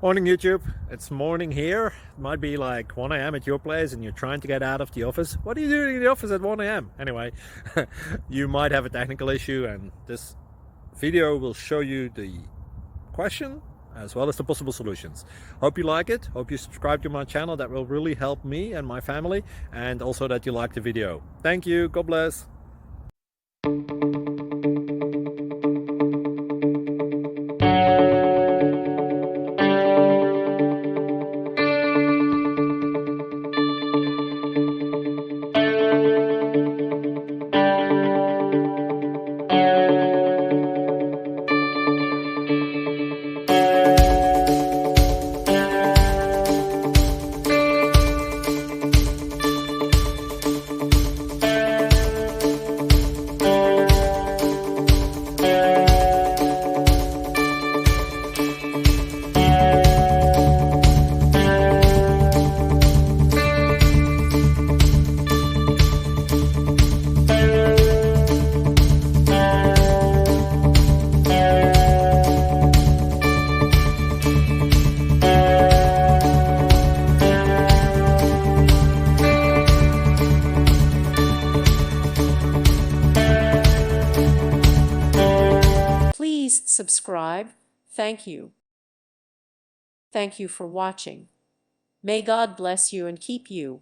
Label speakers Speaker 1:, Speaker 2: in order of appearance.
Speaker 1: Morning YouTube, it's morning here. It might be like 1 a.m. at your place and you're trying to get out of the office. What are you doing in the office at 1 a.m.? Anyway, you might have a technical issue and this video will show you the question as well as the possible solutions. Hope you like it, hope you subscribe to my channel. That will really help me and my family, and also that you like the video. Thank you, God bless.
Speaker 2: Please subscribe. Thank you. Thank you for watching. May God bless you and keep you.